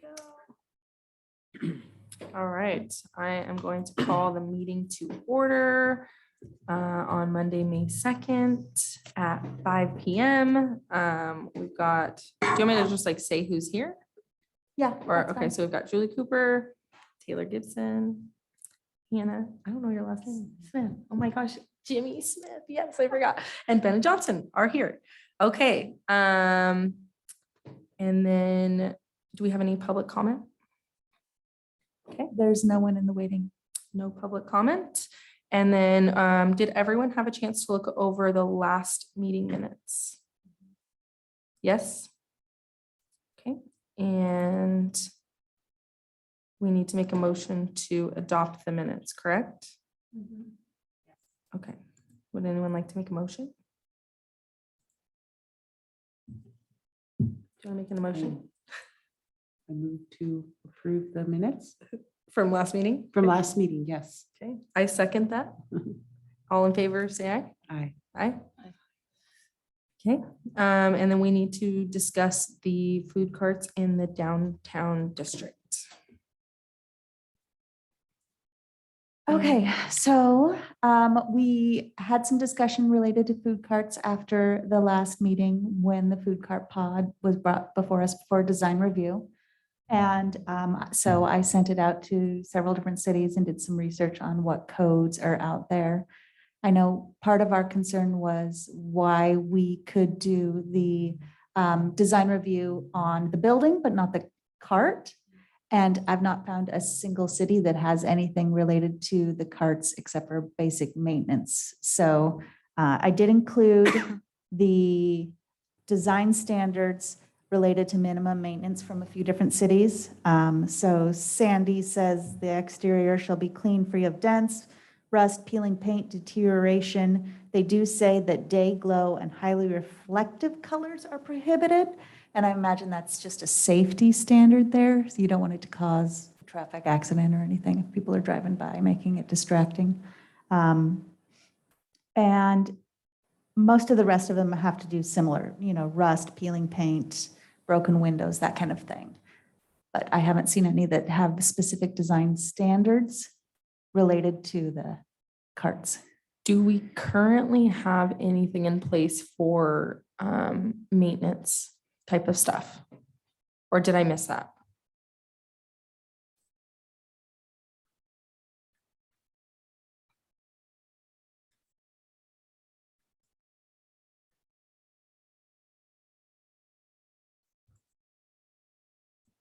go. All right, I am going to call the meeting to order on Monday, May 2nd at 5 p.m. We've got, do you want me to just like say who's here? Yeah. Or, okay, so we've got Julie Cooper, Taylor Gibson, Hannah, I don't know your last name, Smith. Oh my gosh, Jimmy Smith. Yes, I forgot. And Ben and Johnson are here. Okay. And then do we have any public comment? Okay, There's no one in the waiting. no public comment. And then did everyone have a chance to look over the last meeting minutes? Yes. Okay, and we need to make a motion to adopt the minutes, correct? Okay, would anyone like to make a motion? Do you want to make an motion I move to approve the minutes from last meeting? from last meeting. Yes. Okay, I second that. All in favor, say aye. Aye. Aye. Okay, and then we need to discuss the food carts in the downtown district. Okay, so we had some discussion related to food carts after the last meeting when the food cart pod was brought before us for design review. And so I sent it out to several different cities and did some research on what codes are out there. I know part of our concern was why we could do the design review on the building, but not the cart. And I've not found a single city that has anything related to the carts except for basic maintenance. So I did include the design standards related to minimum maintenance from a few different cities. So Sandy says the exterior shall be clean, free of dents, rust, peeling paint, deterioration. They do say that day glow and highly reflective colors are prohibited. And I imagine that's just a safety standard there. So you don't want it to cause a traffic accident or anything if people are driving by, making it distracting. And most of the rest of them have to do similar, you know, rust, peeling paint, broken windows, that kind of thing. But I haven't seen any that have specific design standards related to the carts. Do we currently have anything in place for maintenance type of stuff? Or did I miss that?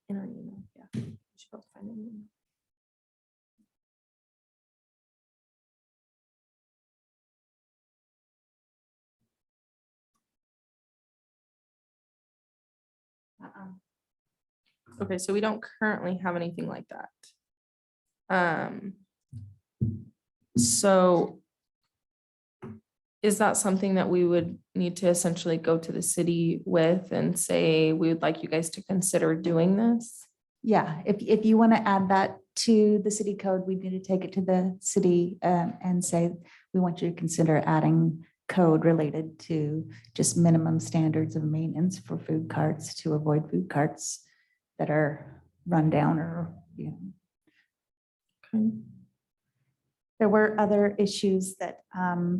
In our email, yeah. We should probably find an email. Okay, so we don't currently have anything like that. So is that something that we would need to essentially go to the city with and say, we would like you guys to consider doing this? Yeah, if you want to add that to the city code, we need to take it to the city and say, we want you to consider adding code related to just minimum standards of maintenance for food carts to avoid food carts that are run down or, you know. Okay. There were other issues that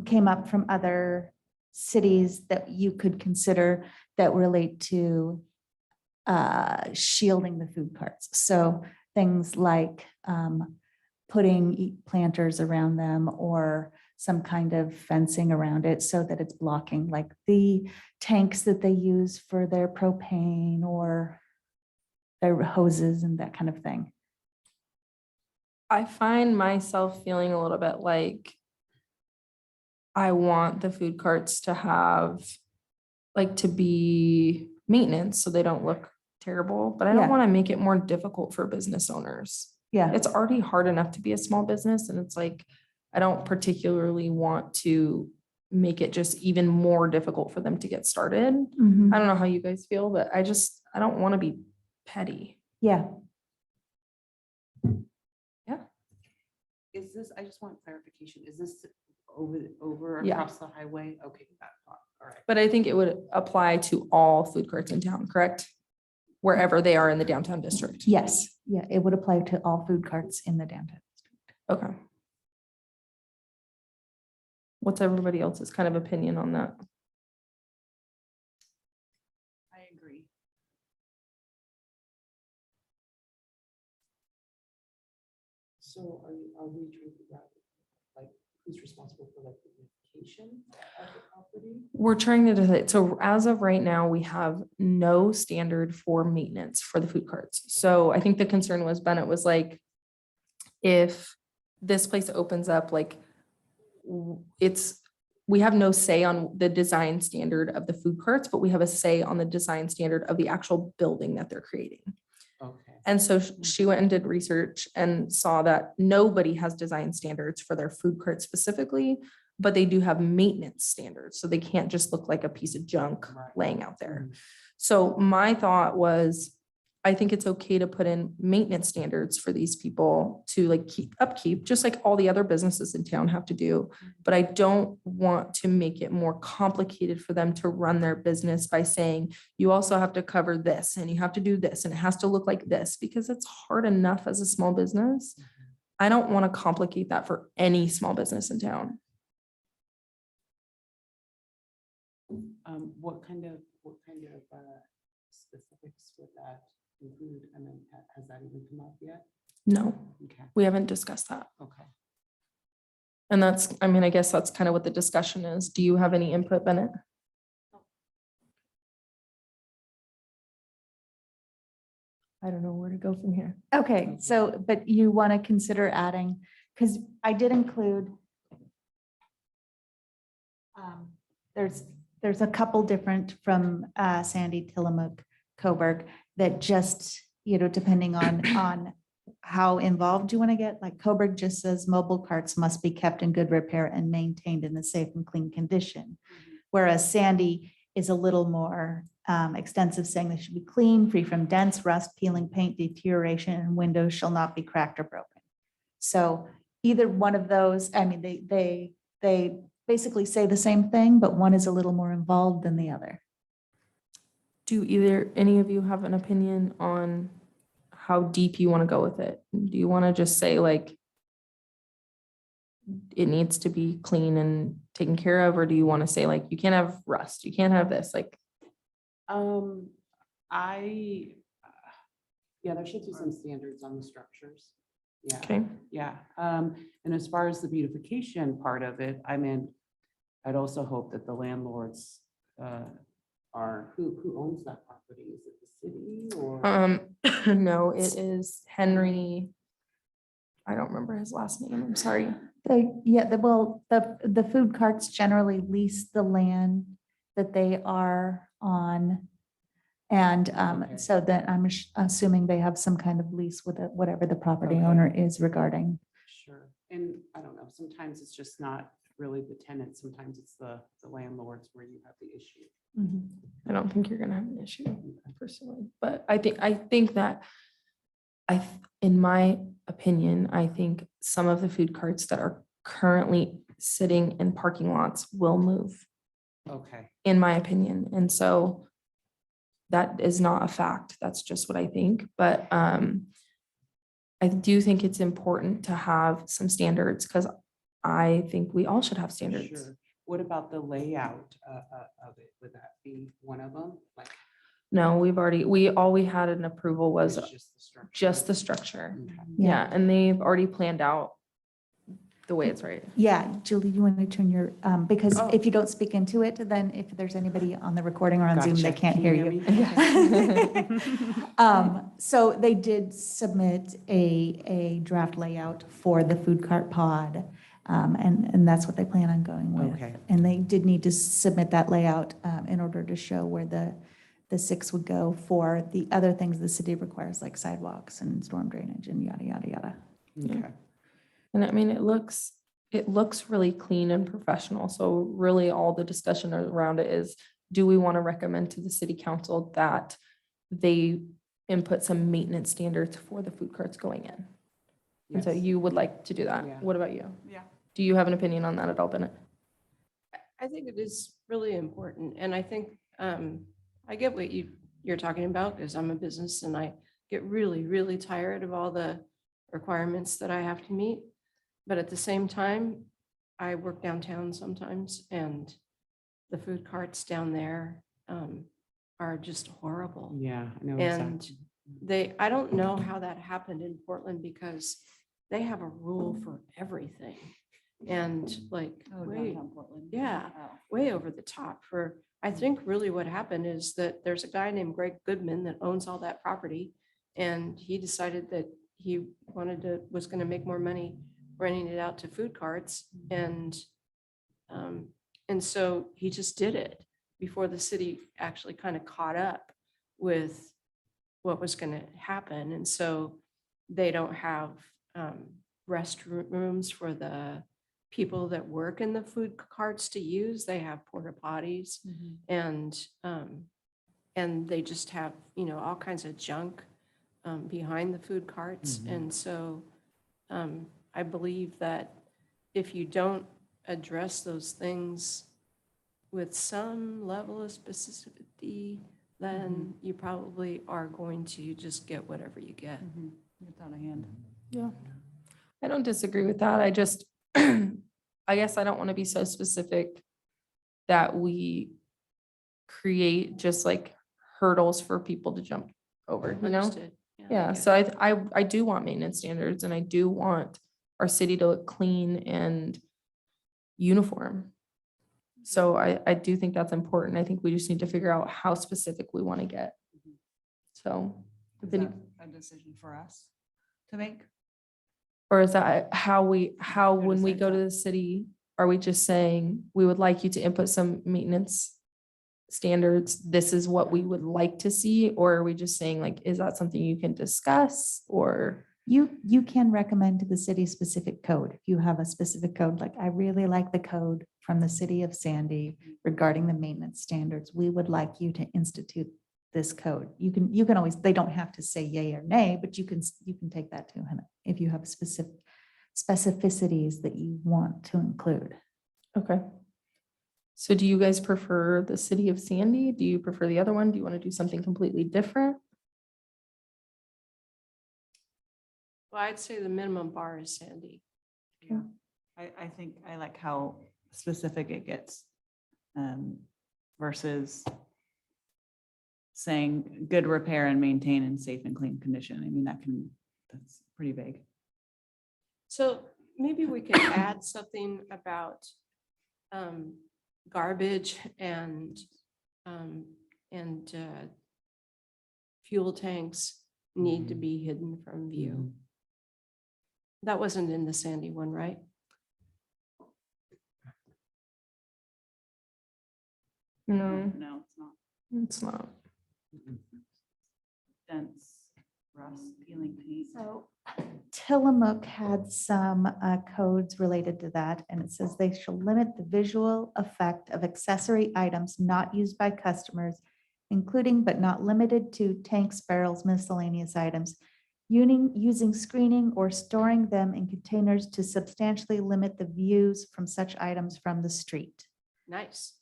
came up from other cities that you could consider that relate to shielding the food carts. So things like putting planters around them or some kind of fencing around it so that it's blocking, like the tanks that they use for their propane or their hoses and that kind of thing. I find myself feeling a little bit like I want the food carts to have, like, to be maintenance so they don't look terrible, but I don't Yeah. want to make it more difficult for business owners. Yeah, It's already hard enough to be a small business, and it's like, I don't particularly want to make it just even more difficult for them to get started. mhm. I don't know how you guys feel, but I don't want to be petty. Yeah. Is this, I just want clarification, is this over Yeah. across the highway? Okay, that, all right. But I think it would apply to all food carts in town, correct? wherever they are in the downtown district. Yes, yeah, it would apply to all food carts in the downtown. Okay. What's everybody else's kind of opinion on that? I agree. So are we trying to figure out like who's responsible for like the beautification of the property? We're trying to decide. So as of right now, we have no standard for maintenance for the food carts. So I think the concern was, Bennett was like, if this place opens up, like we have no say on the design standard of the food carts, but we have a say on the design standard of the actual building that they're creating. Okay. And so she went and did research and saw that nobody has design standards for their food cart specifically, but they do have maintenance standards. So they can't just look like a piece of junk Right. laying out there. Mhm. So my thought was, I think it's okay to put in maintenance standards for these people to like keep upkeep, just like all the other businesses in town have to do. But I don't want to make it more complicated for them to run their business by saying, you also have to cover this and you have to do this and it has to look like this, because it's hard enough as a small business. I don't want to complicate that for any small business in town. What kind of specifics would that include? And then has that even come up yet? No, Okay. we haven't discussed that. Okay. And that's, I mean, I guess that's kind of what the discussion is. Do you have any input, Bennett? I don't know where to go from here. Okay, so, but you want to consider adding, because I did include, there's a couple different from Sandy, Tillamook, Coburg, that just, depending on how involved you want to get, like Coburg just says mobile carts must be kept in good repair and maintained in a safe and clean condition. Whereas Sandy is a little more extensive, saying they should be clean, free from dents, rust, peeling, paint, deterioration, and windows shall not be cracked or broken. So either one of those, I mean, they basically say the same thing, but one is a little more involved than the other. Do any of you have an opinion on how deep you want to go with it? Do you want to just say like it needs to be clean and taken care of, or do you want to say like you can't have rust, you can't have this? Like, Yeah, there should be some standards on the structures. Yeah. okay, Yeah. And as far as the beautification part of it, I mean, I'd also hope that the landlords who owns that property? Is it the city or? no, it is Henry. I don't remember his last name. I'm sorry. The food carts generally lease the land that they are on. And Okay. so that I'm assuming they have some kind of lease with it, whatever the property Okay. owner is regarding. Sure. And I don't know, sometimes it's just not really the tenant. Sometimes it's the landlords where you have the issue. I don't think you're gonna have an issue personally, but I think that in my opinion, I think some of the food carts that are currently sitting in parking lots will move, Okay. in my opinion. And so that is not a fact. That's just what I think. But I do think it's important to have some standards, because I think we all should have standards. Sure. What about the layout of it? Would that be one of them? Like, No, all we had an approval was it's just the structure. just the structure. Okay. Yeah, and they've already planned out the way it's right. Yeah, Julie, you want to turn your, because Oh. if you don't speak into it, then if there's anybody on the recording or on Zoom, they Gotcha. can't Can hear you you. hear me? So they did submit a draft layout for the food cart pod. And that's what they plan on going with. Okay. And they did need to submit that layout in order to show where the 6 would go for the other things the city requires, like sidewalks and storm drainage and yada, yada, yada. Okay. And I mean, it looks really clean and professional. So really all the discussion around it is, do we want to recommend to the city council that they input some maintenance standards for the food carts going in? And so Yes. you would like to do that. Yeah. What about you? Yeah. Do you have an opinion on that at all, Bennett? I think it is really important. And I think I get what you you're talking about, because I'm a business and I get really, really tired of all the requirements that I have to meet. But at the same time, I work downtown sometimes, and the food carts down there are just horrible. Yeah, I know. And exactly. I don't know how that happened in Portland, because they have a rule for everything. And like, yeah, way over the top for, I think really what happened is that there's a guy named Greg Goodman that owns all that property. And he decided that he was gonna make more money renting it out to food carts. And so he just did it before the city actually kind of caught up with what was gonna happen. And so they don't have restrooms for the people that work in the food carts to use. They have porta potties, and they just have, all kinds of junk behind the food carts. Mhm. And so I believe that if you don't address those things with some level of specificity, then you probably are going to just get whatever you get. It's out of hand. Yeah. I don't disagree with that. I just, I guess I don't want to be so specific that we create just like hurdles for people to jump over, you know? Understood. Yeah, so I do want maintenance standards, and I do want our city to look clean and uniform. So I do think that's important. I think we just need to figure out how specific we want to get. So, Is if any- that a decision for us to make? or is that how Who when we decides go to that? the city, are we just saying, we would like you to input some maintenance standards? This is what we would like to see, or are we just saying like, is that something you can discuss, or? You can recommend to the city specific code. If you have a specific code, like I really like the code from the city of Sandy regarding the maintenance standards, we would like you to institute this code. You can always, they don't have to say yay or nay, but you can take that to him if you have specific specificities that you want to include. Okay. So do you guys prefer the city of Sandy? Do you prefer the other one? Do you want to do something completely different? Well, I'd say the minimum bar is Sandy. Yeah, I think I like how specific it gets versus saying good repair and maintain in safe and clean condition. I mean, that's pretty vague. So maybe we could add something about garbage and fuel tanks need to be hidden from view. That wasn't in the Sandy one, right? No, No, it's not. it's not. Dense rust, peeling paint. So Tillamook had some codes related to that, and it says they shall limit the visual effect of accessory items not used by customers, including but not limited to tanks, barrels, miscellaneous items, using screening or storing them in containers to substantially limit the views from such items from the street. Nice.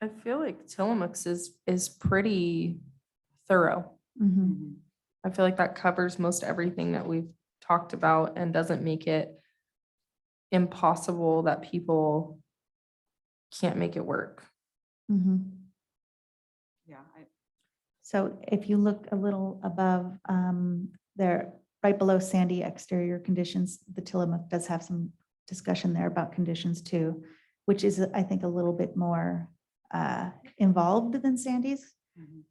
I feel like Tillamook's is pretty thorough. Mhm. I feel like that covers most everything that we've talked about and doesn't make it impossible that people can't make it work. Mhm. Yeah, So if you look a little above, there, right below Sandy exterior conditions, the Tillamook does have some discussion there about conditions too, which is, I think, a little bit more involved than Sandy's.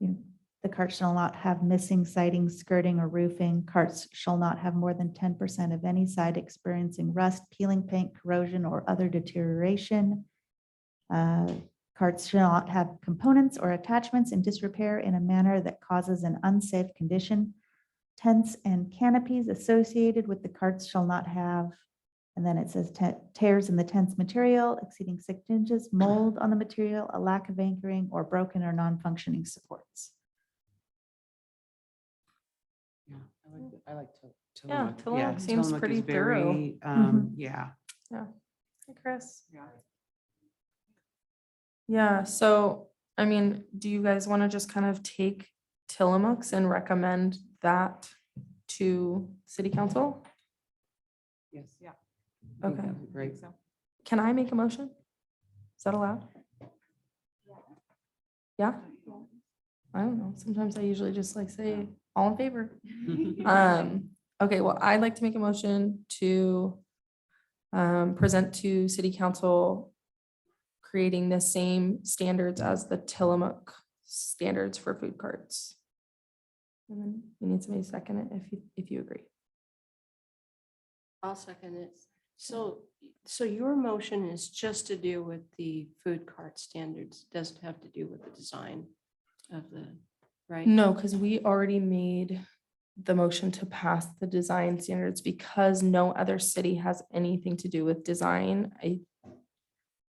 You know, the cart shall not have missing siding, skirting, or roofing. Carts shall not have more than 10% of any side experiencing rust, peeling paint, corrosion, or other deterioration. Carts shall not have components or attachments in disrepair in a manner that causes an unsafe condition. Tents and canopies associated with the carts shall not have, and then it says tears in the tent's material exceeding 6 inches, mold on the material, a lack of anchoring, or broken or non-functioning supports. Yeah, I like to. Yeah, Tillamook seems pretty thorough. Yeah. Hey, Chris. yeah. Yeah, so I mean, do you guys want to just kind of take Tillamook's and recommend that to city council? Yes. Yeah. I think Okay. that'd be Great. Can I make a motion? Is that allowed? Yeah? I don't know. Sometimes I usually just like say all in favor. Okay, well, I'd like to make a motion to present to city council creating the same standards as the Tillamook standards for food carts. And then we need somebody to second it if you agree. I'll second it. So your motion is just to do with the food cart standards, doesn't have to do with the design of the, right? No, because we already made the motion to pass the design standards because no other city has anything to do with design.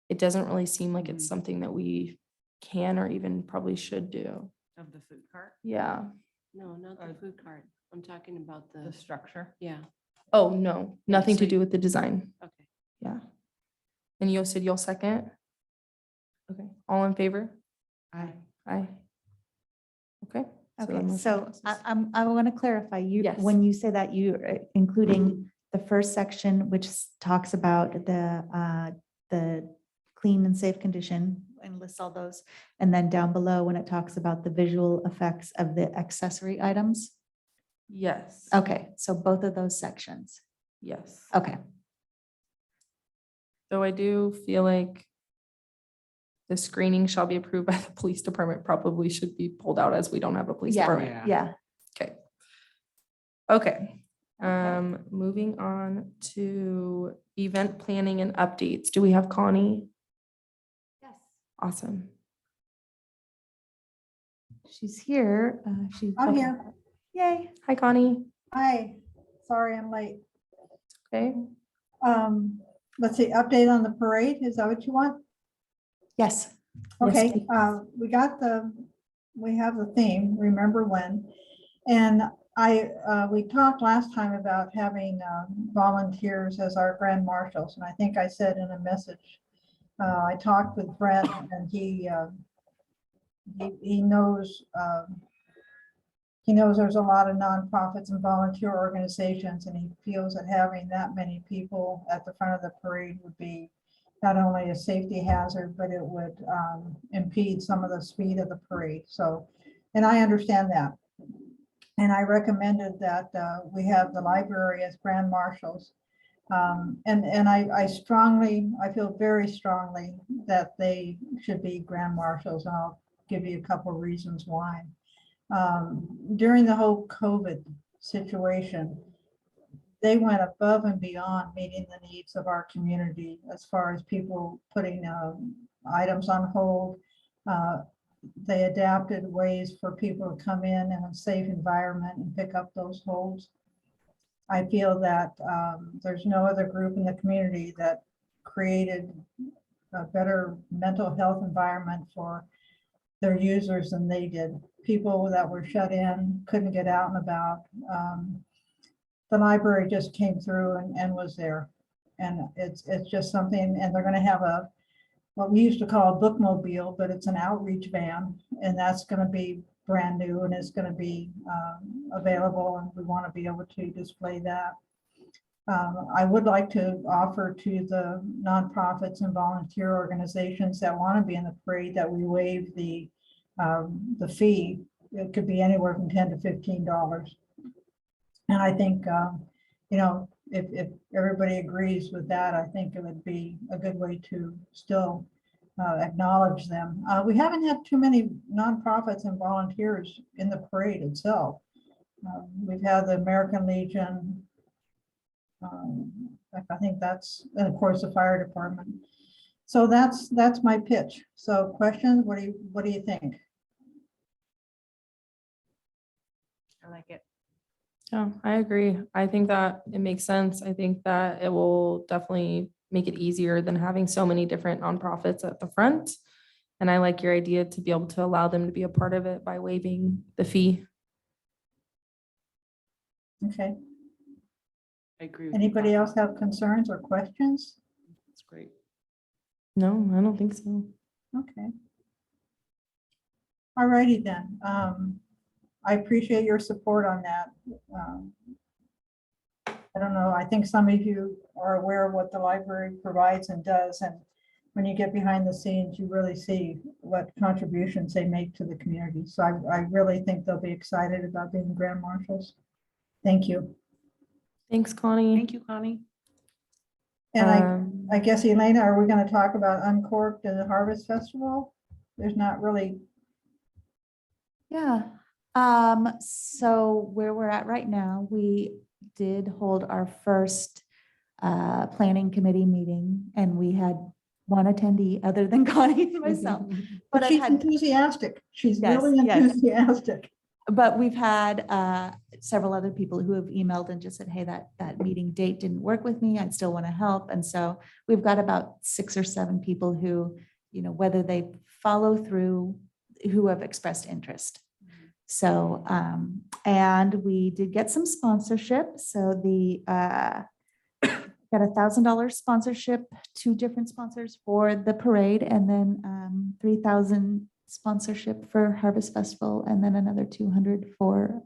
It doesn't really seem like it's Mhm. something that we can or even probably should do. Of the food cart, Yeah. No, not the food cart. I'm talking about the the, structure. yeah, Oh, no, Yeah, nothing so to you- do with the design. okay. Yeah. And you said you'll second? Okay, all in favor? Aye. Aye. Okay. the Okay, motion so passes. I want to clarify, you, Yes. when you say that, you're including the first section, which talks about the clean and safe condition and lists all those. And then down below, when it talks about the visual effects of the accessory items. Yes. Okay, so both of those sections. Yes. Okay, Though I do feel like the screening shall be approved by the police department probably should be pulled out as we don't have a police yeah, department. yeah. Okay. Okay. Moving on to event planning and updates. Do we have Connie? Yes. Awesome. She's here. She's. I'm okay. here. Yay. Hi, Connie. Hi, sorry I'm late. Okay. Let's see, update on the parade, is that what you want? Yes. Yes, Okay, please. we have the theme, remember when? And we talked last time about having volunteers as our grand marshals, and I think I said in a message, I talked with Brent and he knows, he knows there's a lot of nonprofits and volunteer organizations, and he feels that having that many people at the front of the parade would be not only a safety hazard, but it would impede some of the speed of the parade. So, and I understand that. And I recommended that we have the library as grand marshals. And I feel very strongly that they should be grand marshals, and I'll give you a couple of reasons why. During the whole COVID situation, they went above and beyond meeting the needs of our community as far as people putting items on hold. They adapted ways for people to come in a safe environment and pick up those holds. I feel that there's no other group in the community that created a better mental health environment for their users than they did. People that were shut in, couldn't get out and about. The library just came through and was there. And it's just something, and they're gonna have what we used to call a bookmobile, but it's an outreach van, and that's gonna be brand new and it's gonna be available, and we wanna be able to display that. I would like to offer to the nonprofits and volunteer organizations that wanna be in the parade that we waive the fee. It could be anywhere from $10 to $15. And I think, if everybody agrees with that, I think it would be a good way to still acknowledge them. We haven't had too many nonprofits and volunteers in the parade itself. We've had the American Legion. I think that's, and of course, the fire department. So that's my pitch. So questions, what do you think? I like it. Yeah, I agree. I think that it makes sense. I think that it will definitely make it easier than having so many different nonprofits at the front. And I like your idea to be able to allow them to be a part of it by waiving the fee. Okay, I agree. with you, anybody Connie. else have concerns or questions? That's great. No, I don't think so. Okay. All righty then. I appreciate your support on that. I don't know, I think some of you are aware of what the library provides and does, and when you get behind the scenes, you really see what contributions they make to the community. So I really think they'll be excited about being grand marshals. Thank you. Thanks, Connie. Thank you, Connie. And Um, I guess, Elena, are we going to talk about Uncorked and the Harvest Festival? There's not really, Yeah. So where we're at right now, we did hold our first planning committee meeting, and we had one attendee other than Connie and myself. but I've she's had- enthusiastic. She's Yes, really yes. enthusiastic. But we've had several other people who have emailed and just said, hey, that meeting date didn't work with me. I'd still want to help. And so we've got about 6 or 7 people who, whether they follow through, who have expressed interest. So, and we did get some sponsorship. So got $1,000 sponsorship, 2 different sponsors for the parade, and then 3,000 sponsorship for Harvest Festival, and then another 200 for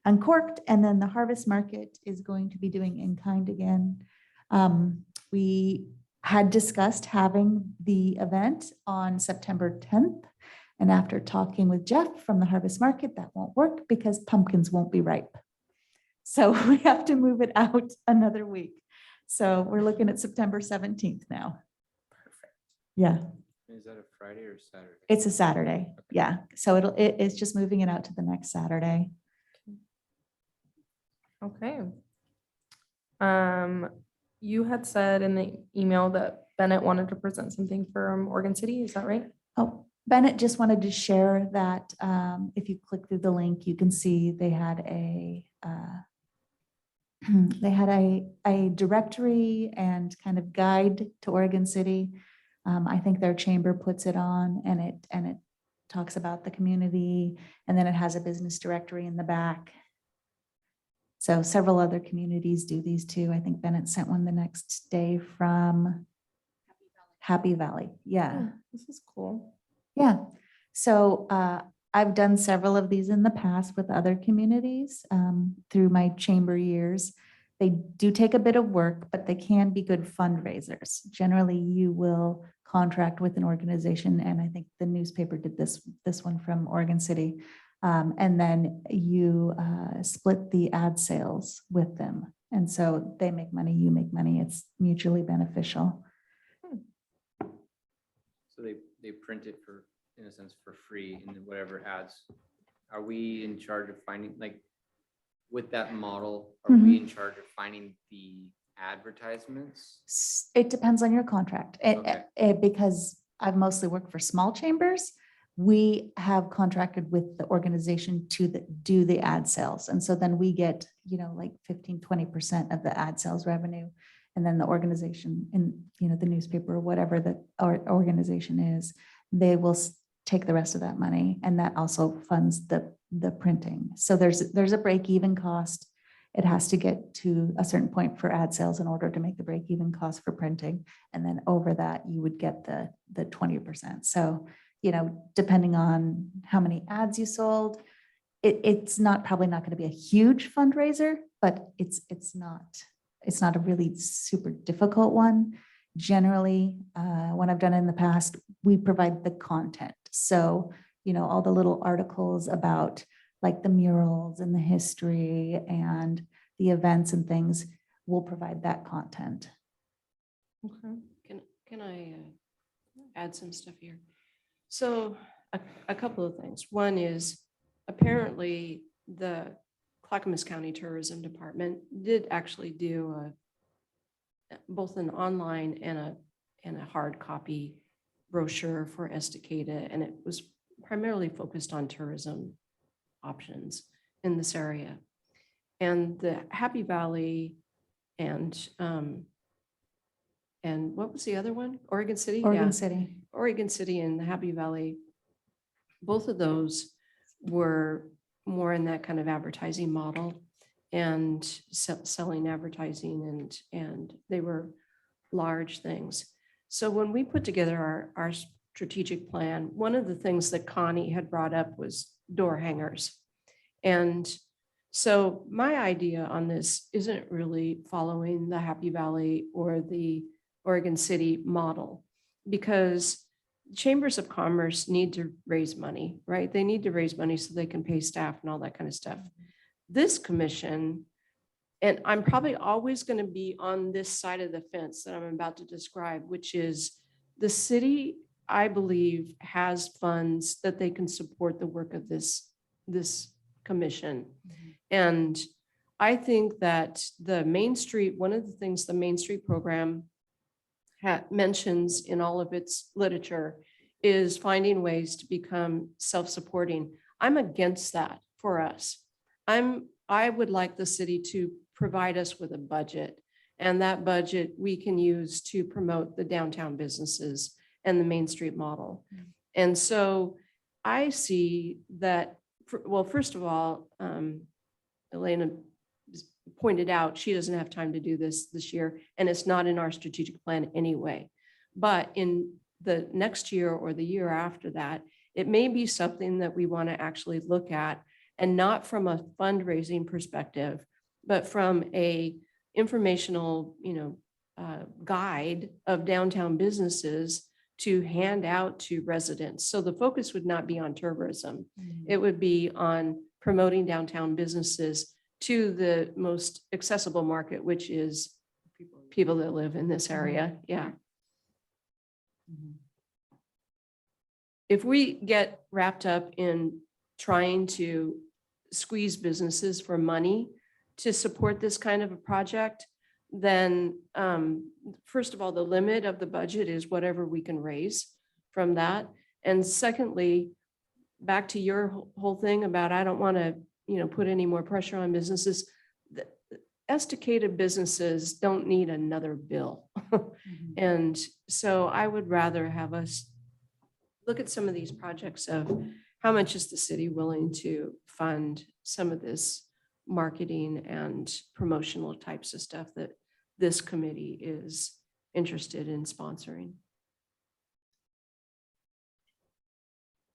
Uncorked. And then the Harvest Market is going to be doing in kind again. We had discussed having the event on September 10th. And after talking with Jeff from the Harvest Market, that won't work because pumpkins won't be ripe. So we have to move it out another week. So we're looking at September 17th now. Perfect. Yeah. Is that a Friday or Saturday? It's a Saturday. Yeah. So it's just moving it out to the next Saturday. Okay. You had said in the email that Bennett wanted to present something from Oregon City. Is that right? Oh, Bennett just wanted to share that if you click through the link, you can see they had a directory and kind of guide to Oregon City. I think their chamber puts it on, and it talks about the community, and then it has a business directory in the back. So several other communities do these too. I think Bennett sent one the next day from Happy Valley. Yeah. This is cool. Yeah. So I've done several of these in the past with other communities through my chamber years. They do take a bit of work, but they can be good fundraisers. Generally, you will contract with an organization, and I think the newspaper did this one from Oregon City. And then you split the ad sales with them. And so they make money, you make money. It's mutually beneficial. So they print it for, in a sense, for free, and then whatever ads. Are we in charge of finding, like, with that model, are we in charge of finding the advertisements? It depends on your contract. Okay. Because I've mostly worked for small chambers, we have contracted with the organization to do the ad sales. And so then we get, like 15-20% of the ad sales revenue. And then the organization in, the newspaper or whatever the organization is, they will take the rest of that money. And that also funds the printing. So there's a break-even cost. It has to get to a certain point for ad sales in order to make the break-even cost for printing. And then over that, you would get the 20%. So, depending on how many ads you sold, it's probably not going to be a huge fundraiser, but it's not a really super difficult one. Generally, when I've done it in the past, we provide the content. So, all the little articles about like the murals and the history and the events and things, we'll provide that content. Okay. Can I add some stuff here? So a couple of things. One is apparently the Clackamas County Tourism Department did actually do both an online and a hard copy brochure for Estacada, and it was primarily focused on tourism options in this area. And the Happy Valley and what was the other one? Oregon City? Oregon Yeah. City. Oregon City and the Happy Valley, both of those were more in that kind of advertising model and selling advertising, and they were large things. So when we put together strategic plan, one of the things that Connie had brought up was door hangers. And so my idea on this isn't really following the Happy Valley or the Oregon City model, because chambers of commerce need to raise money, right? They need to raise money so they can pay staff and all that kind of stuff. This commission, and I'm probably always going to be on this side of the fence that I'm about to describe, which is the city, I believe, has funds that they can support the work of this commission. And I think that the Main Street, one of the things the Main Street program mentions in all of its literature is finding ways to become self-supporting. I'm against that for us. I would like the city to provide us with a budget, and that budget we can use to promote the downtown businesses and the Main Street model. And so I see that, well, first of all, Elena pointed out she doesn't have time to do this year, and it's not in our strategic plan anyway. But in the next year or the year after that, it may be something that we want to actually look at, and not from a fundraising perspective, but from a informational, guide of downtown businesses to hand out to residents. So the focus would not be on tourism. It would be on promoting downtown businesses to the most accessible market, which is people that live in this area. Yeah. If we get wrapped up in trying to squeeze businesses for money to support this kind of a project, then first of all, the limit of the budget is whatever we can raise from that. And secondly, back to your whole thing about, I don't want to, put any more pressure on businesses. The Estacada businesses don't need another bill. And so I would rather have us look at some of these projects of how much is the city willing to fund some of this marketing and promotional types of stuff that this committee is interested in sponsoring.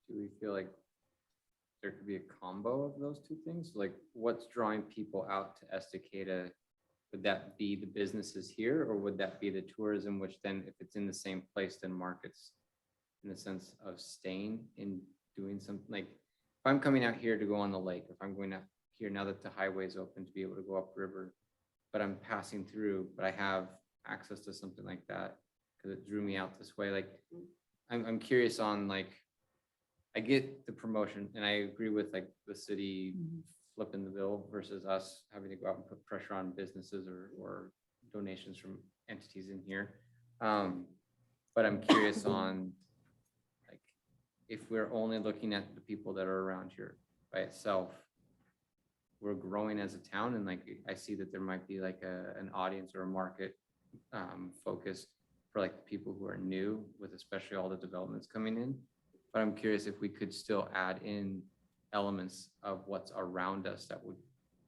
Do we feel like there could be a combo of those two things? Like, what's drawing people out to Estacada? Would that be the businesses here, or would that be the tourism, which then, if it's in the same place, then markets in the sense of staying in doing something? Like, if I'm coming out here to go on the lake, if I'm going out here now that the highway is open to be able to go upriver, but I'm passing through, but I have access to something like that because it drew me out this way. Like, I'm curious on, like, I get the promotion, and I agree with like the city flipping the bill versus us having to go out and put pressure on businesses or donations from entities in here. But I'm curious on, like, if we're only looking at the people that are around here by itself, we're growing as a town, and like I see that there might be like an audience or a market focused for like the people who are new, with especially all the developments coming in. But I'm curious if we could still add in elements of what's around us that would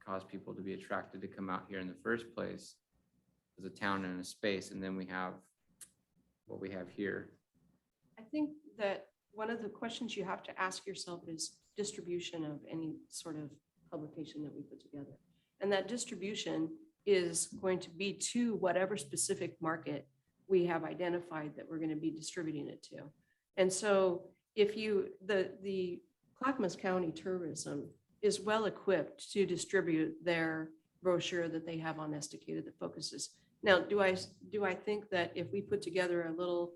cause people to be attracted to come out here in the first place as a town and a space. And then we have what we have here. I think that one of the questions you have to ask yourself is distribution of any sort of publication that we put together. And that distribution is going to be to whatever specific market we have identified that we're going to be distributing it to. And so if the Clackamas County Tourism is well equipped to distribute their brochure that they have on Estacada that focuses. Now, do I think that if we put together a little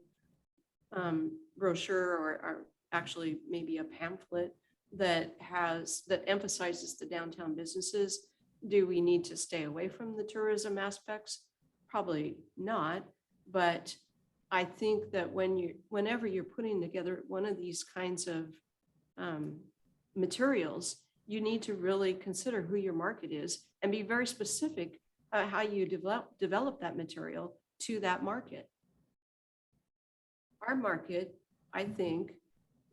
brochure or actually maybe a pamphlet that emphasizes the downtown businesses, do we need to stay away from the tourism aspects? Probably not, but I think that whenever you're putting together one of these kinds of materials, you need to really consider who your market is and be very specific how you develop that material to that market. Our market, I think,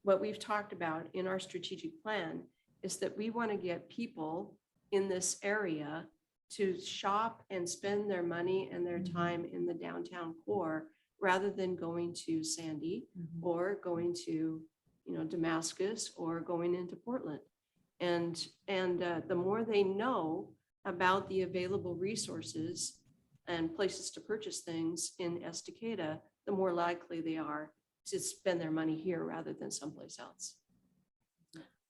what we've talked about in our strategic plan is that we want to get people in this area to shop and spend their money and their time in the downtown core rather than going to Sandy or going to, Damascus or going into Portland. And the more they know about the available resources and places to purchase things in Estacada, the more likely they are to spend their money here rather than someplace else.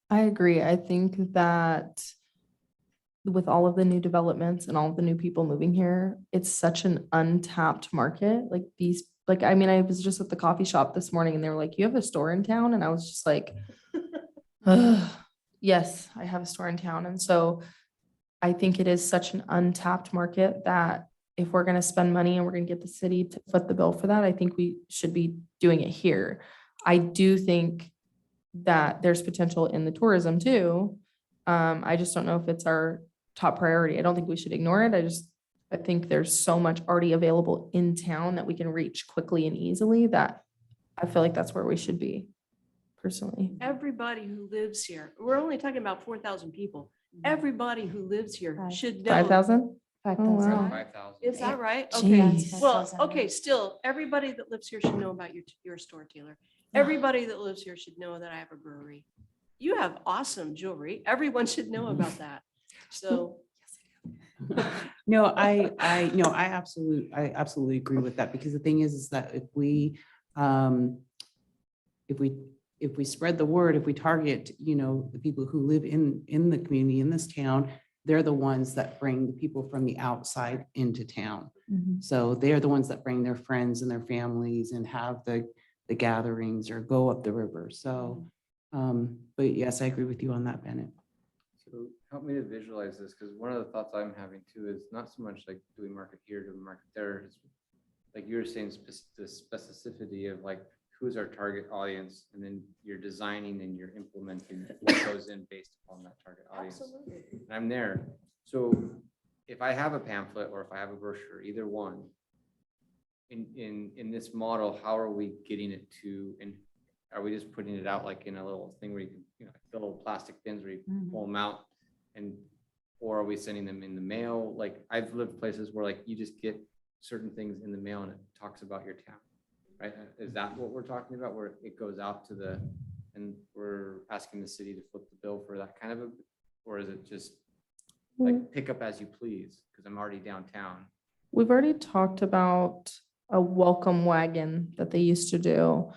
I agree. I think that with all of the new developments and all of the new people moving here, it's such an untapped market. I was just at the coffee shop this morning and they were like, you have a store in town? And I was just like, "Ugh, yes, I have a store in town." And so I think it is such an untapped market that if we're going to spend money and we're going to get the city to foot the bill for that, I think we should be doing it here. I do think that there's potential in the tourism too. I just don't know if it's our top priority. I don't think we should ignore it. I think there's so much already available in town that we can reach quickly and easily that I feel like that's where we should be personally. Everybody who lives here, we're only talking about 4,000 people. Everybody who lives here Five. should know. 5,000? 5,000. wow. 5,000. Is that right? Okay. Jeez. Well, 5,000. okay, still, everybody that lives here should know about your store, Taylor. Everybody that lives here should know that I have a brewery. You have awesome jewelry. Everyone should know about that. So, No, I absolutely agree with that, because the thing is that if we spread the word, if we target, the people who live in the community, in this town, they're the ones that bring the people from the outside into town. Mhm. So they're the ones that bring their friends and their families and have the gatherings or go up the river. So, but yes, I agree with you on that, Bennett. So help me to visualize this, because one of the thoughts I'm having too is not so much like do we market here, do we market there? It's like you were saying, the specificity of like who's our target audience, and then you're designing and you're implementing what goes in based upon that target audience. absolutely. And I'm there. So if I have a pamphlet or if I have a brochure, either one, in this model, how are we getting it to, and are we just putting it out like in a little thing where you can, the little plastic bins where you can pull them out, or are we sending them in the mail? Like I've lived places where like you just get certain things in the mail and it talks about your town, right? Is that what we're talking about, where it goes out to and we're asking the city to flip the bill for that kind of or is it just like pick up as you please because I'm already downtown? We've already talked about a welcome wagon that they used to do.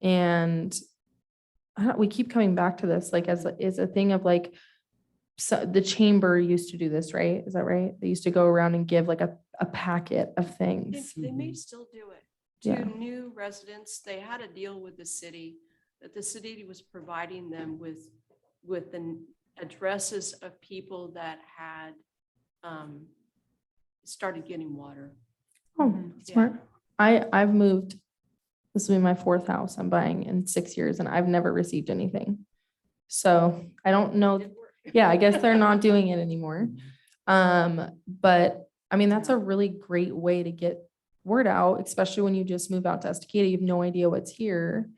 And we keep coming back to this, like as a thing of like, so the chamber used to do this, right? Is that right? They used to go around and give like a packet of things. They may still do it. Yeah. To new residents, they had a deal with the city that the city was providing them with the addresses of people that had started getting water. Oh, Yeah. smart. I've moved, this will be my 4th house I'm buying in 6 years and I've never received anything. So I don't know. Did work. Yeah, I guess they're not doing it anymore. But I mean, that's a really great way to get word out, especially when you just move out to Estacada, you have no idea what's here,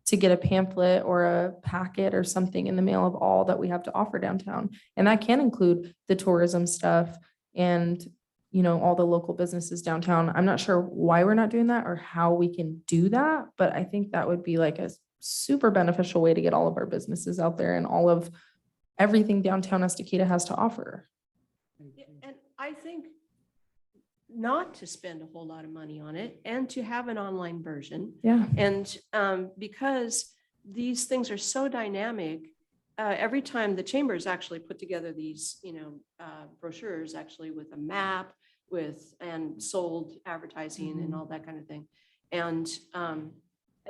to get a pamphlet or a packet or something in the mail of all that we have to offer downtown. And that can include the tourism stuff and, all the local businesses downtown. I'm not sure why we're not doing that or how we can do that, but I think that would be like a super beneficial way to get all of our businesses out there and all of everything downtown Estacada has to offer. Yeah, and I think not to spend a whole lot of money on it and to have an online version. Yeah. And because these things are so dynamic, every time the chambers actually put together these, brochures actually with a map and sold advertising and all that kind of thing. And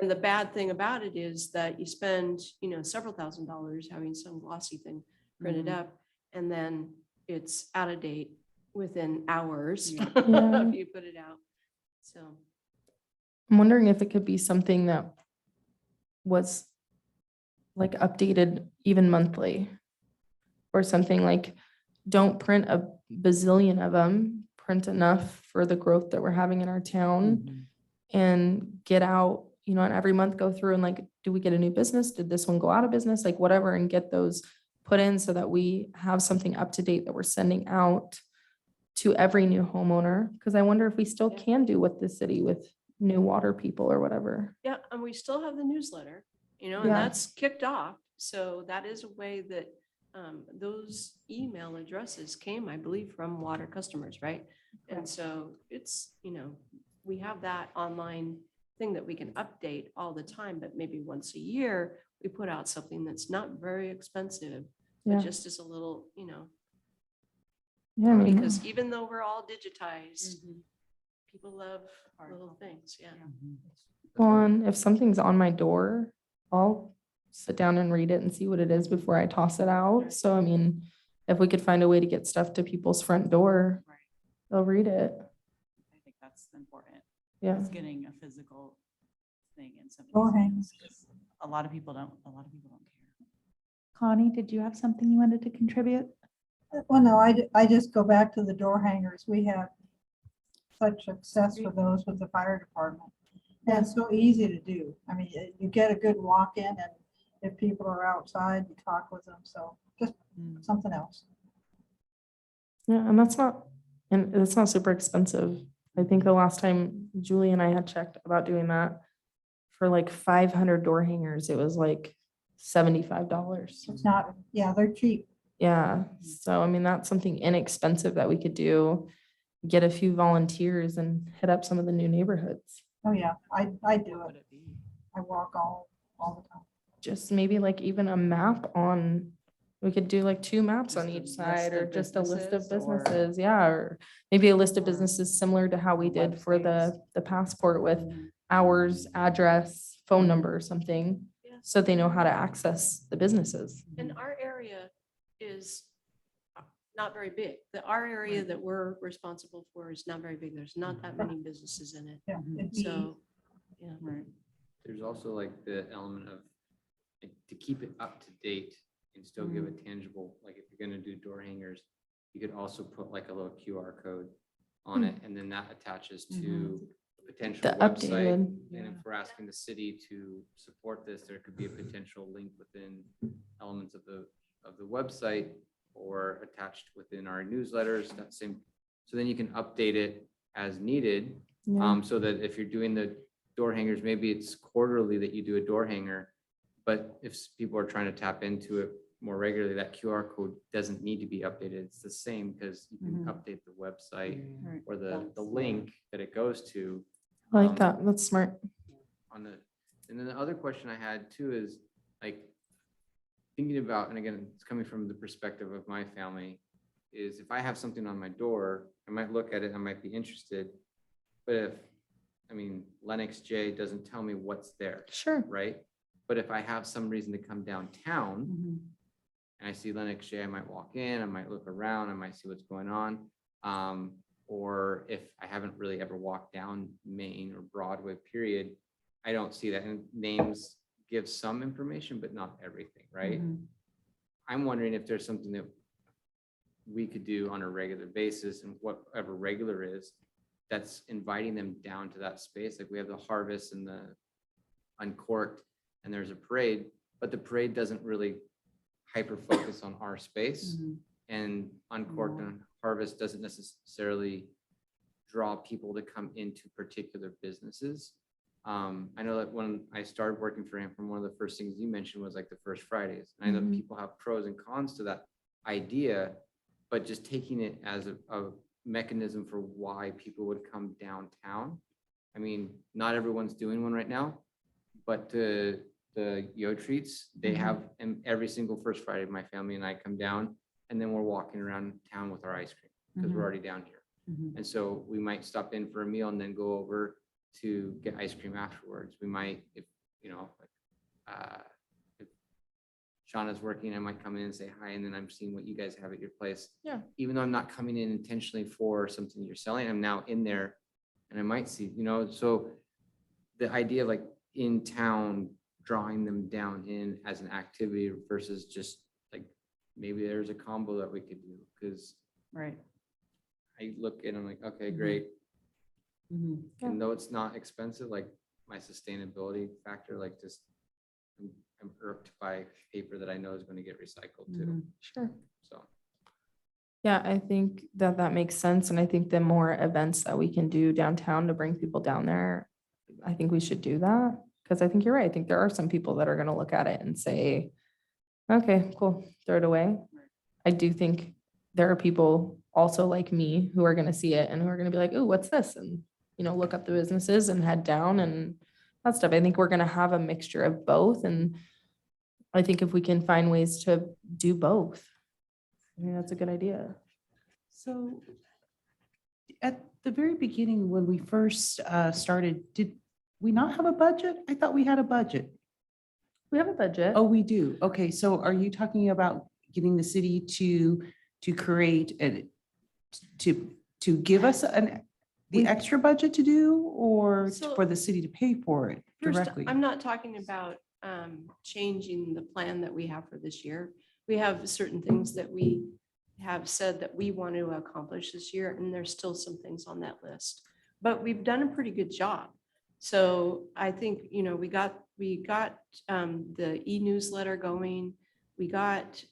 the bad thing about it is that you spend, several $1,000s having some glossy thing printed up, and then it's out of date within hours Yeah. if you put it out. So I'm wondering if it could be something that was like updated even monthly or something, like don't print a bazillion of them, print enough for the growth that we're having in our town and get out, and every month go through and like, do we get a new business? Did this one go out of business? Like whatever, and get those put in so that we have something up to date that we're sending out to every new homeowner. Cause I wonder if we still can do with the city with new water people or whatever. Yeah, and we still have the newsletter, and Yeah. that's kicked off. So that is a way that those email addresses came, I believe, from water customers, right? And so it's, we have that online thing that we can update all the time, but maybe once a year, we put out something that's not very expensive, but Yeah. just as a little, Yeah, I mean, because even though we're all digitized, people love little things, yeah. one, if something's on my door, I'll sit down and read it and see what it is before I toss it out. So, I mean, if we could find a way to get stuff to people's front door, Right. they'll read it. I think that's important. Yeah. Is getting a physical thing in some of Door these hangers. things, 'cause a lot of people don't care. Connie, did you have something you wanted to contribute? Well, no, I just go back to the door hangers. We have such success with those with the fire department. And it's so easy to do. I mean, you get a good walk in, and if people are outside, you talk with them. So just something else. Yeah, and it's not super expensive. I think the last time Julie and I had checked about doing that for like 500 door hangers, it was like $75. It's not, yeah, they're cheap. Yeah, so I mean, that's something inexpensive that we could do. Get a few volunteers and hit up some of the new neighborhoods. Oh, yeah, I do What would it. it be? I walk all the time. Just maybe like even a map on, we could do like 2 maps on Just a each list side, or of just a list of businesses, or- businesses, yeah, or maybe a list of or businesses similar to how we the did for websites. the passport with hours, address, phone number or something, Yeah. so they know how to access the businesses. And our area is not very big. Our area that we're responsible for is not very big. There's not that many businesses in it. Yeah. Mhm. it'd be So, yeah. Right. There's also like the element of, like, to keep it up to date and still give it tangible, like if you're gonna do door hangers, you could also put like a little QR code on it, and then that attaches to a potential The website. updated, And if we're asking the city to support this, there could be a potential link within elements of the website or attached within our newsletters, that same, so then you can update it as needed. yeah, So that if you're doing the door hangers, maybe it's quarterly that you do a door hanger. But if people are trying to tap into it more regularly, that QR code doesn't need to be updated. It's the same because you can update the website Right. or the link that it goes to. I like that, that's smart. On the, and then the other question I had too is like thinking about, and again, it's coming from the perspective of my family, is if I have something on my door, I might look at it, I might be interested. But if, I mean, Lennox J doesn't tell me what's there, Sure. right? But if I have some reason to come downtown Mhm. and I see Lennox J, I might walk in, I might look around, I might see what's going on. Or if I haven't really ever walked down Main or Broadway, period, I don't see that. And names give some information, but not everything, right? Mhm. I'm wondering if there's something that we could do on a regular basis, and whatever regular is, that's inviting them down to that space. Like we have the harvest and the uncorked, and there's a parade, but the parade doesn't really hyper focus on our space. Mhm. And uncorked and harvest doesn't necessarily draw people to come into particular businesses. I know that when I started working for him, from one of the first things you mentioned was like the first Fridays. And I know Mhm. people have pros and cons to that idea, but just taking it as a mechanism for why people would come downtown. I mean, not everyone's doing one right now, but the Yo Treats, they have, and every single first Friday, my family and I come down, and then we're walking around town with our ice cream because we're Mhm. already down here. Mhm. And so we might stop in for a meal and then go over to get ice cream afterwards. We might, if, if Shauna's working, I might come in and say hi, and then I'm seeing what you guys have at your place. Yeah. Even though I'm not coming in intentionally for something you're selling, I'm now in there and I might see, so the idea of like in town, drawing them down in as an activity versus just like, maybe there's a combo that we could do, because Right. I look and I'm like, okay, Mhm. great. Mhm. And though it's not expensive, like my sustainability factor, like just I'm irked by paper that I know is going to get recycled too. Mhm. Sure. So Yeah, I think that makes sense. And I think the more events that we can do downtown to bring people down there, I think we should do that, because I think you're right. I think there are some people that are gonna look at it and say, okay, cool, throw it away. I do think there are people also like me who are gonna see it and who are gonna be like, oh, what's this? And, look up the businesses and head down and that stuff. I think we're gonna have a mixture of both, and I think if we can find ways to do both, I think that's a good idea. So at the very beginning, when we first started, did we not have a budget? I thought we had a budget. We have a budget. Oh, we do. Okay, so are you talking about getting the city to create and to give us the extra budget to do, or So- for the city to pay for it First, directly? I'm not talking about changing the plan that we have for this year. We have certain things that we have said that we want to accomplish this year, and there's still some things on that list. But we've done a pretty good job. So I think, we got the e-newsletter going. We got,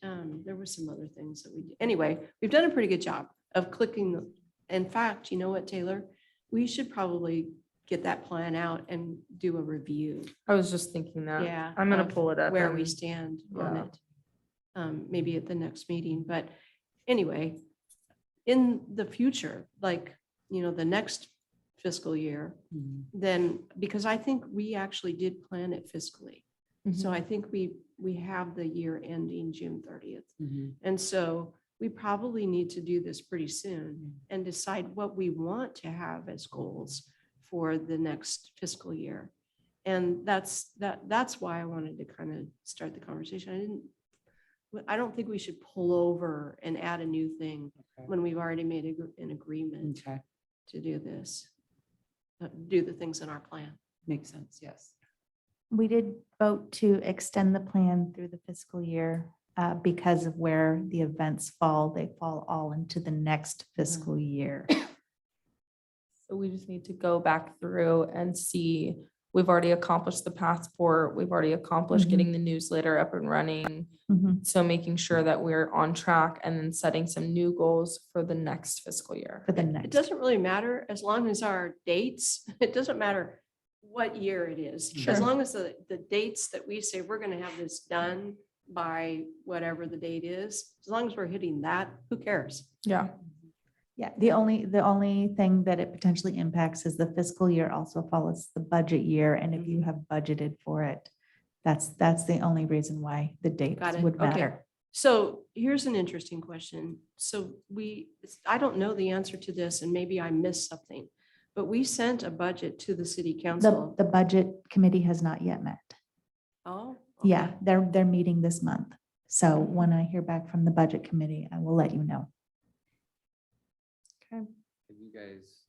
there were some other things that we did. Anyway, we've done a pretty good job of clicking the, in fact, you know what, Taylor? We should probably get that plan out and do a review. I was just thinking that. Yeah. I'm gonna of pull it up. Where we and- stand on yeah. it. Maybe at the next meeting, but anyway, in the future, like, the next fiscal year, Mhm. then, because I think we actually did plan it fiscally. So Mhm. I think we have the year ending June 30th. Mhm. And so we probably need to do this pretty soon and decide what we want to have as goals for the next fiscal year. And that's why I wanted to kind of start the conversation. I don't think we should pull over and add a new thing Okay. when we've already made an agreement Okay, to do this, do the things in our plan. makes sense, yes. We did vote to extend the plan through the fiscal year because of where the events fall. They fall all into the next fiscal year. So we just need to go back through and see, we've already accomplished the passport, we've already accomplished Mhm. getting the newsletter up and running. Mhm. So making sure that we're on track and then setting some new goals for the next fiscal year. For the It next. doesn't really matter as long as our dates, it doesn't matter what year it is. Sure. As long as the dates that we say we're going to have this done by whatever the date is, as long as we're hitting that, who cares? Yeah. Yeah, the only thing that it potentially impacts is the fiscal year also follows the budget year. And if you have budgeted for it, that's the only reason why the dates Got it. would Okay. matter. So here's an interesting question. So I don't know the answer to this and maybe I missed something, but we sent a budget to the city council. The budget committee has not yet met. Oh. Yeah, okay. they're meeting this month. So when I hear back from the budget committee, I will let you know. Have you guys,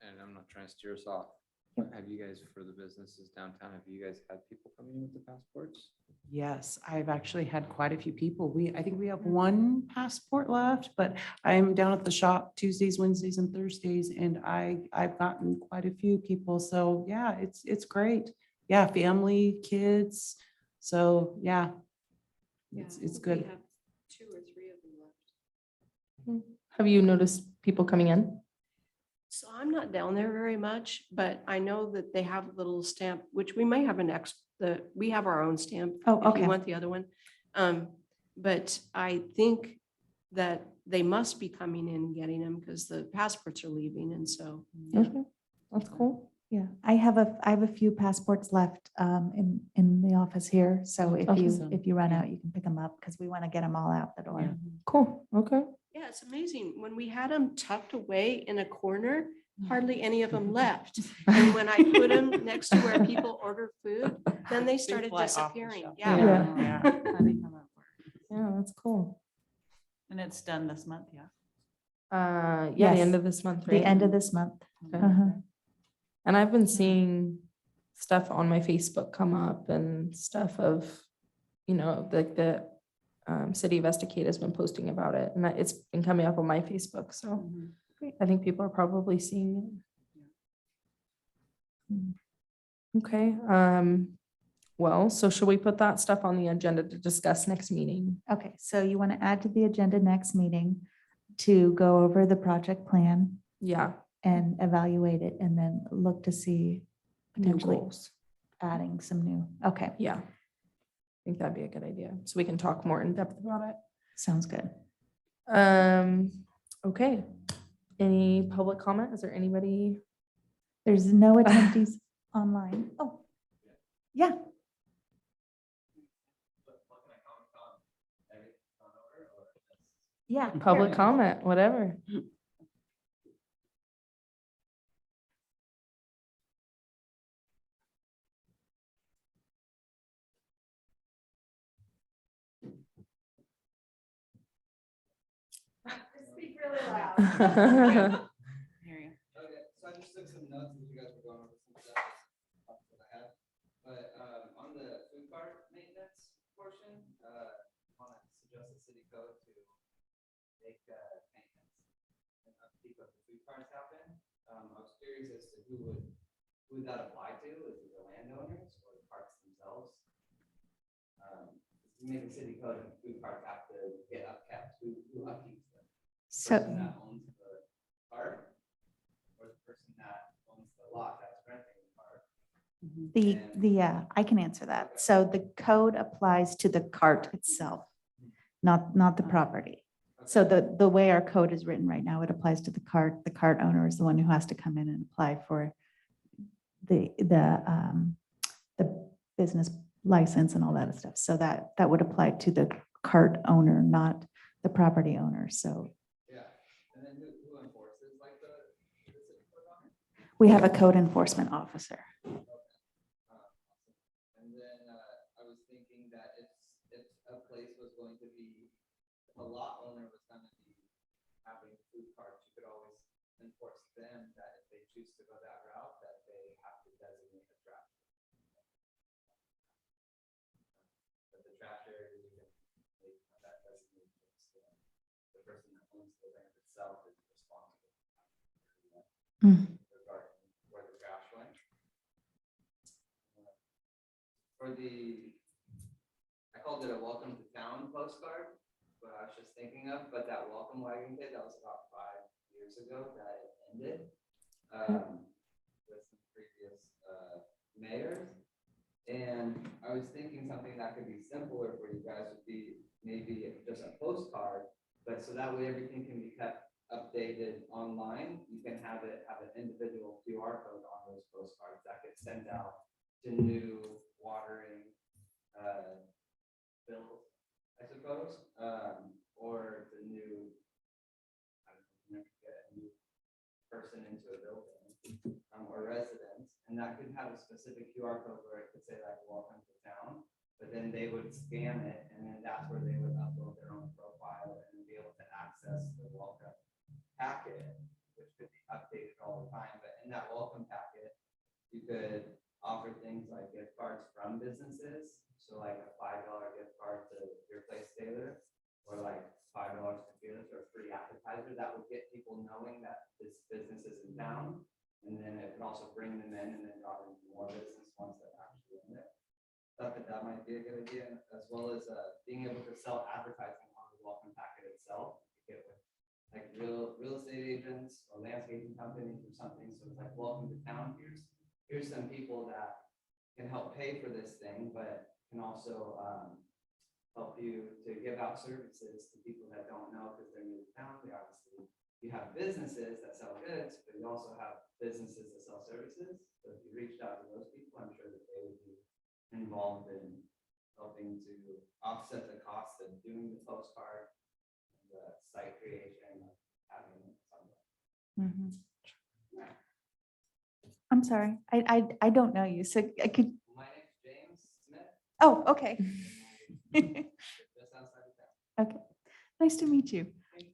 and I'm not trying to steer us off, but have you guys, for the businesses downtown, have you guys had people coming in with the passports? Yes, I've actually had quite a few people. I think we have one passport left, but I'm down at the shop Tuesdays, Wednesdays, and Thursdays, and I've gotten quite a few people. So yeah, it's great. Yeah, family, kids. So yeah, Yeah, it's I think we good. have 2 or 3 of them left. Have you noticed people coming in? So I'm not down there very much, but I know that they have a little stamp, which we may have we have our own stamp. Oh, If okay. you want the other one. But I think that they must be coming in and getting them because the passports are leaving. And so, yeah. Okay, that's cool. Yeah, I have a few passports left in the office here. So Awesome. if you run Yeah. out, you can pick them up because we want to get them all out the door. Yeah. Cool, okay. Yeah, it's amazing. When we had them tucked away in a corner, hardly any of them left. And when I put them next to where people order food, then they started fly off the disappearing. shelf. Yeah. Yeah. Yeah. Funny how that works. Yeah, that's cool. And it's done this month, yeah. Yeah, the Yes, end of this month, The right? end of this month. Okay. Uh-huh. And I've been seeing stuff on my Facebook come up and stuff of, like the city of Estacada has been posting about it, and it's been coming up on my Facebook. So I think people are probably seeing it. Okay. Well, so should we put that stuff on the agenda to discuss next meeting? Okay, so you want to add to the agenda next meeting to go over the project plan Yeah. and evaluate it and then look to see potentially goals. adding some new, okay, Yeah. I think that'd be a good idea. So we can talk more in depth about it. sounds good. Okay. Any public comment? Is there anybody? There's no attendees online. Oh, yeah. Yeah. Public comment, whatever. Speak really loud. Hear you. Okay, so I just took some notes as you guys were going over some stuff that I had. But on the food cart maintenance portion, want to suggest the city code to make maintenance and upkeep of the food carts happen. I was curious as to who would that apply to? Is it the landowners or the parks themselves? To make the city code and food carts have to get upkept, who upkeeps them? So, Person that owns the cart or the person that owns the lot that's renting the cart? I can answer that. So the code applies to the cart itself, not the property. So the way our code is written right now, it applies to the cart. The cart owner is the one who has to come in and apply for the business license and all that stuff. So that would apply to the cart owner, not the property owner. So Yeah, and then who enforces like the city code on it? we have a code enforcement officer. Awesome. And then I was thinking that if a place was going to be, if a lot owner was going to be having food carts, you could always enforce them that if they choose to go that route, that they have to designate a trash. But the trash area, you can make that designation. The person that owns the land itself is responsible. Regarding where the trash went. For I called it a welcome to town postcard, what I was just thinking of, but that welcome wagon kit, that was about 5 years ago that it ended. With some previous mayors. And I was thinking something that could be simpler for you guys would be maybe just a postcard, but so that way everything can be kept updated online. You can have an individual QR code on those postcards that gets sent out to new watering bills, I suppose, or the new, I don't know, get a new person into a building or residence, and that could have a specific QR code where it could say like welcome to town, but then they would scan it, and then that's where they would upload their own profile and be able to access the welcome packet, which could be updated all the time. But in that welcome packet, you could offer things like gift cards from businesses. So like a $5 gift card to your place, Taylor, or like $5 to Felix, or a free appetizer that would get people knowing that this business is in town. And then it could also bring them in and then draw in more business once they're actually in there. Thought that might be a good idea, as well as being able to sell advertising on the welcome packet itself. You get with like real estate agents or landscaping companies or something. So it's like, welcome to town. Here's some people that can help pay for this thing, but can also help you to give out services to people that don't know because they're new to town. They obviously, you have businesses that sell goods, but you also have businesses that sell services. So if you reached out to those people, I'm sure that they would be involved in helping to offset the cost of doing the postcard, the site creation, having it somewhere. Mhm. I'm sorry, I don't know you, so I could, My name's James Smith. oh, okay. Just outside of town. Okay, nice to meet you.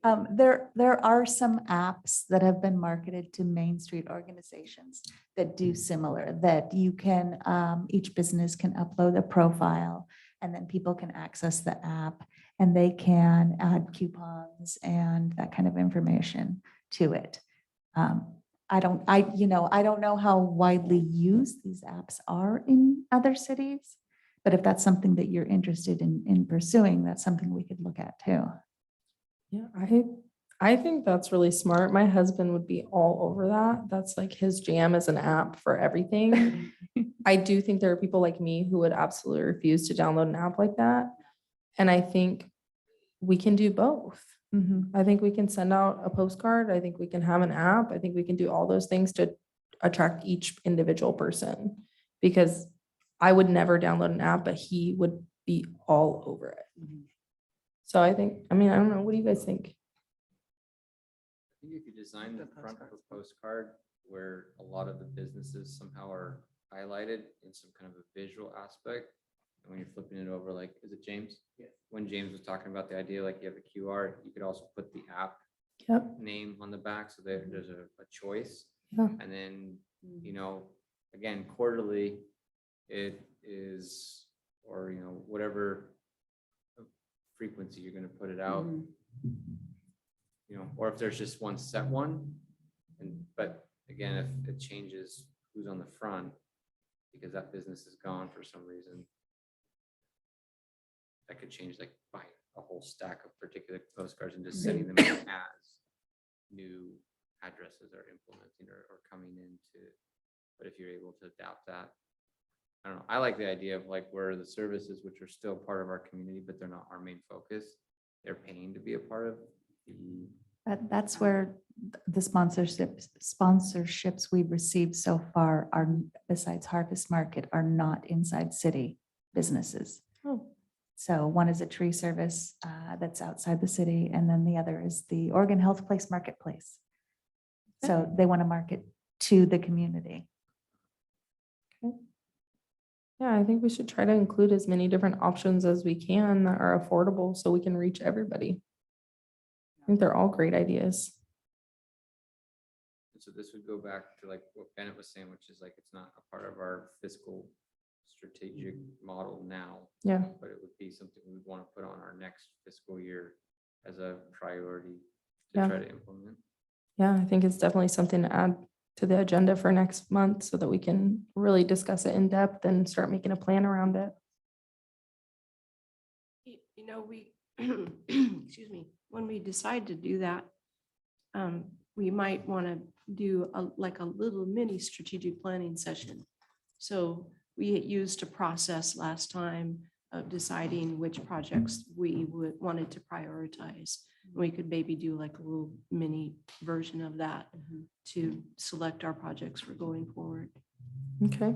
There are some apps that have been marketed to Main Street organizations that do similar, that you can, each business can upload a profile and then people can access the app and they can add coupons and that kind of information to it. I don't know how widely used these apps are in other cities, but if that's something that you're interested in pursuing, that's something we could look at too. Yeah, I think that's really smart. My husband would be all over that. That's like his jam is an app for everything. I do think there are people like me who would absolutely refuse to download an app like that. And I think we can do both. Mhm. I think we can send out a postcard. I think we can have an app. I think we can do all those things to attract each individual person. Because I would never download an app, but he would be all over it. So I think, I mean, I don't know. What do you guys think? I think you could design the front of a postcard where a lot of the businesses somehow are highlighted in some kind of a visual aspect. And when you're flipping it over, like, is it James? Yeah. When James was talking about the idea, like you have a QR, you could also put the app Yep. name on the back so that there's a choice. Yeah. And then, again, quarterly, it is, or, whatever frequency you're gonna put it out. Or if there's just one set one. But again, if it changes who's on the front, because that business is gone for some reason, that could change, like buy a whole stack of particular postcards and just sending them out as new addresses are implementing or coming into. But if you're able to adapt that, I don't know. I like the idea of like where the services, which are still part of our community, but they're not our main focus, they're paying to be a part of the. That's where the sponsorships we've received so far are, besides Harvest Market, are not inside city businesses. Oh. So one is a tree service that's outside the city, and then the other is the Oregon Health Place Marketplace. So they want to market to the community. Yeah, I think we should try to include as many different options as we can that are affordable so we can reach everybody. I think they're all great ideas. So this would go back to like what Bennett was saying, which is like, it's not a part of our fiscal strategic model now, Yeah. but it would be something we would want to put on our next fiscal year as a priority to Yeah. try to implement. Yeah, I think it's definitely something to add to the agenda for next month so that we can really discuss it in depth and start making a plan around it. We, excuse me, when we decide to do that, we might want to do like a little mini strategic planning session. So we used a process last time of deciding which projects we wanted to prioritize. We could maybe do like a little mini version of that to select our projects for going forward. Okay.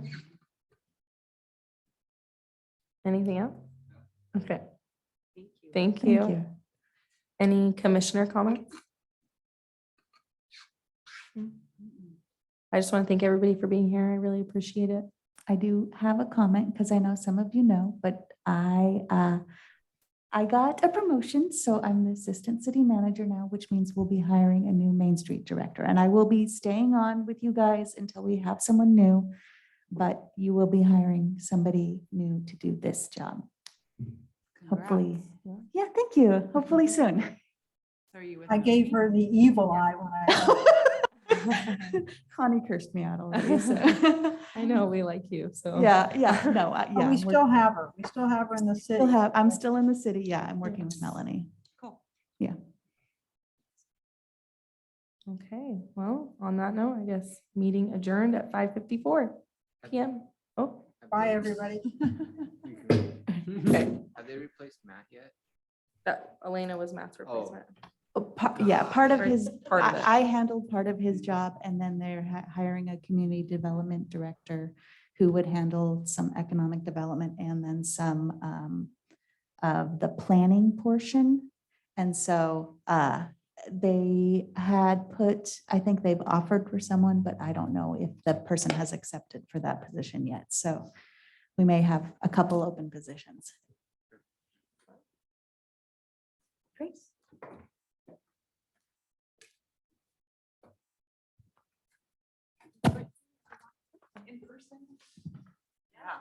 Anything else? Okay, Thank you. thank you. Any commissioner comments? I just want to thank everybody for being here. I really appreciate it. I do have a comment because I know some of you know, but I got a promotion, so I'm the assistant city manager now, which means we'll be hiring a new Main Street director. And I will be staying on with you guys until we have someone new, but you will be hiring somebody new to do this job. Hopefully. Yeah, thank you. Hopefully soon. Are you with I us? gave her the evil eye when I. Connie cursed me out already. So. I know we like you, so. Yeah, no, But yeah. we still have her. We still have her in the city. I'm still in the city. Yeah, I'm working with Melanie. Cool. Yeah. Okay, well, on that note, I guess meeting adjourned at 5:54 PM. Oh, Bye, everybody. okay. Have they replaced Matt yet? That Elena was Matt's replacement. Yeah, part of Right, his, part of it. I handled part of his job, and then they're hiring a community development director who would handle some economic development and then some of the planning portion. And so they had put, I think they've offered for someone, but I don't know if the person has accepted for that position yet. So we may have a couple open positions. Great. In person?